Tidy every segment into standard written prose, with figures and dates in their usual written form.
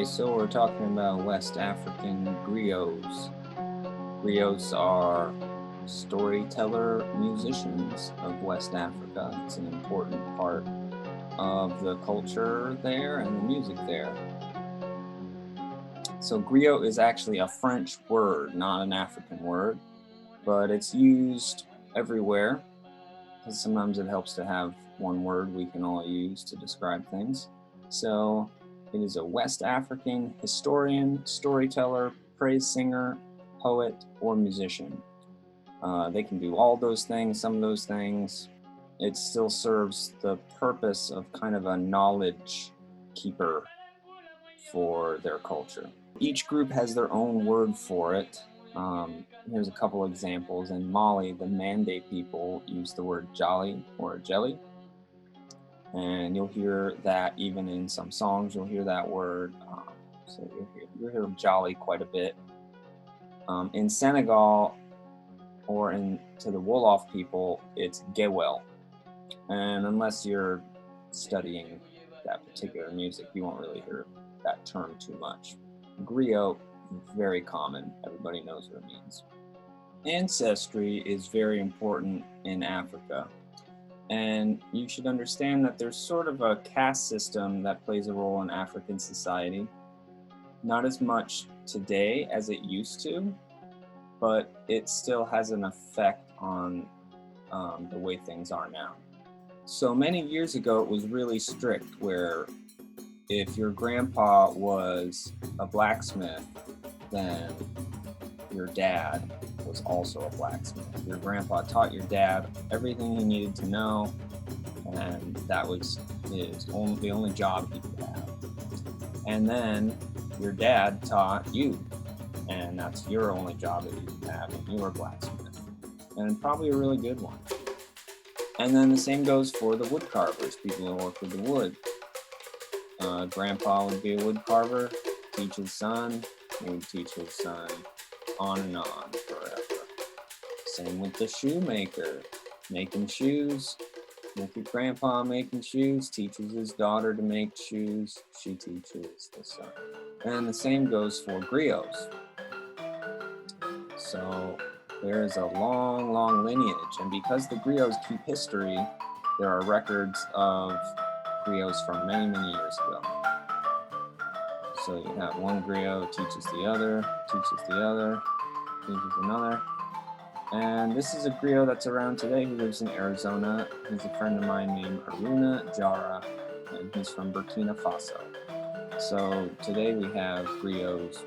so we're talking about West African griots. Griots are storyteller musicians of West Africa. It's an important part of the culture there and the music there. So griot is actually a French word, not an African word, but it's used everywhere because sometimes it helps to have one word we can all use to describe things. So it is a West African historian, storyteller, praise singer, poet, or musician. They can do all those things, some of those things. It still serves the purpose of kind of a knowledge keeper for their culture. Each group has their own word for it. Here's a couple examples. In Mali, the Mande people use the word jolly or jelly. And you'll hear that even in some songs, you'll hear that word. So you'll hear jolly quite a bit. In Senegal, or to the Wolof people, it's gewel. And unless you're studying that particular music, you won't really hear that term too much. Griot, very common. Everybody knows what it means. Ancestry is very important in Africa. And you should understand that there's sort of a caste system that plays a role in African society. Not as much today as it used to, but it still has an effect on the way things are now. So many years ago, it was really strict, where if your grandpa was a blacksmith, then your dad was also a blacksmith. Your grandpa taught your dad everything he needed to know, and that was the only job he could have. And then your dad taught you, and that's your only job that you can have, and you were a blacksmith, and probably a really good one. And then the same goes for the wood carvers, people who work with the wood. Grandpa would be a wood carver, teach his son, he would teach his son, on and on forever. Same with the shoemaker, making shoes. If your grandpa making shoes, teaches his daughter to make shoes, she teaches the son. And the same goes for griots. So there is a long, long lineage, and because the griots keep history, there are records of griots from many, many years ago. So you have one griot teaches the other, teaches the other, teaches another. And this is a griot that's around today who lives in Arizona. He's a friend of mine named Aruna Jara, and he's from Burkina Faso. So today we have griots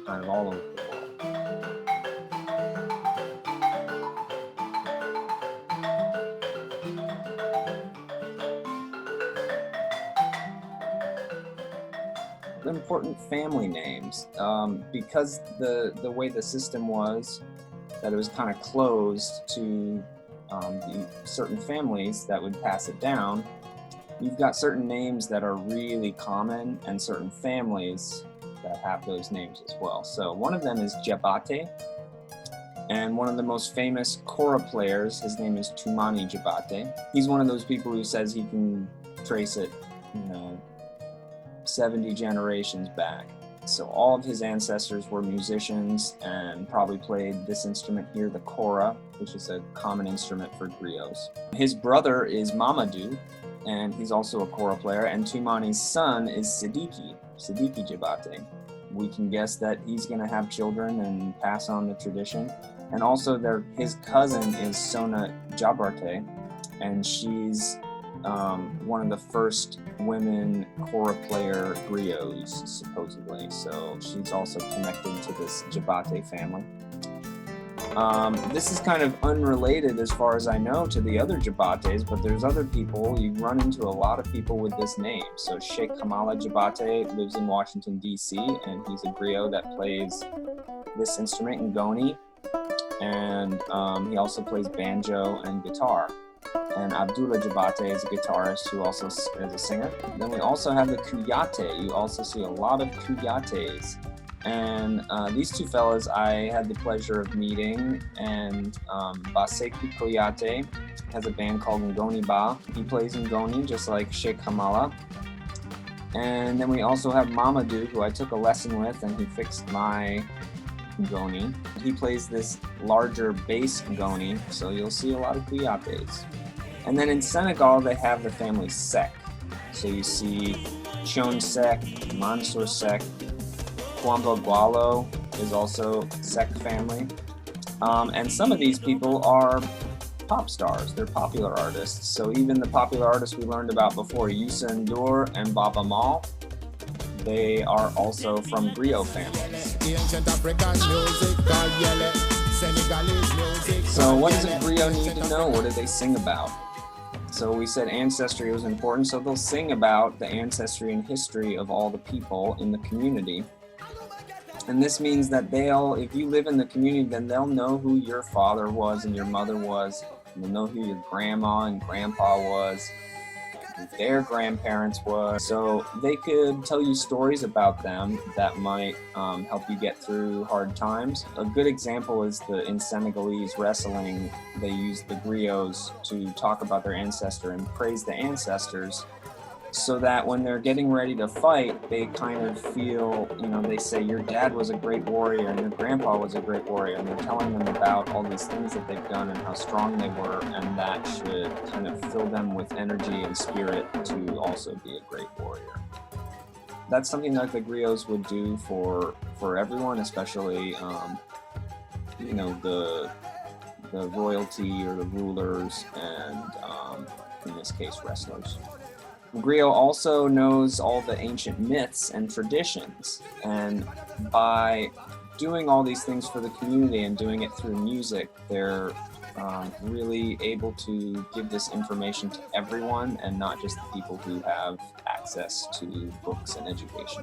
kind of all over the world. Important family names, because the way the system was, that it was kind of closed to the certain families that would pass it down. You've got certain names that are really common and certain families that have those names as well. So one of them is Jabate, and one of the most famous kora players, his name is Toumani Jabate. He's one of those people who says he can trace it, 70 generations back. So all of his ancestors were musicians and probably played this instrument here, the kora, which is a common instrument for griots. His brother is Mamadou, and he's also a kora player, and Toumani's son is Sidiki Jabate. We can guess that he's going to have children and pass on the tradition. And also his cousin is Sona Jabarte, and she's one of the first women kora player griots, supposedly. So she's also connected to this Jabate family. This is kind of unrelated, as far as I know, to the other Jabates, but there's other people. You run into a lot of people with this name. So Sheikh Kamala Jabate lives in Washington, D.C., and he's a griot that plays this instrument, ngoni, and he also plays banjo and guitar. And Abdullah Jabate is a guitarist who also is a singer. Then we also have the Kuyate. You also see a lot of Kuyates. And these two fellas I had the pleasure of meeting, and Baseku Kuyate has a band called Ngoni Ba. He plays Ngoni just like Sheikh Kamala. And then we also have Mamadou, who I took a lesson with, and he fixed my ngoni. He plays this larger bass ngoni, so you'll see a lot of griots. And then in Senegal, they have the family Sek. So you see Chon Sek, Mansour Sek, Kwamba Gwalo is also Sek family. And some of these people are pop stars. They're popular artists. So even the popular artists we learned about before, Youssou N'Dour and Baba Maal, they are also from griot families. So what does a griot need to know? What do they sing about? So we said ancestry was important, so they'll sing about the ancestry and history of all the people in the community. And this means that if you live in the community, then they'll know who your father was and your mother was. They'll know who your grandma and grandpa was, and who their grandparents were. So they could tell you stories about them that might help you get through hard times. A good example is in Senegalese wrestling, they use the griots to talk about their ancestor and praise the ancestors, so that when they're getting ready to fight, they kind of feel, they say your dad was a great warrior and your grandpa was a great warrior, and they're telling them about all these things that they've done and how strong they were, and that should kind of fill them with energy and spirit to also be a great warrior. That's something that the griots would do for everyone, especially the royalty or the rulers, and in this case wrestlers. Griot also knows all the ancient myths and traditions, and by doing all these things for the community and doing it through music, they're really able to give this information to everyone and not just the people who have access to books and education.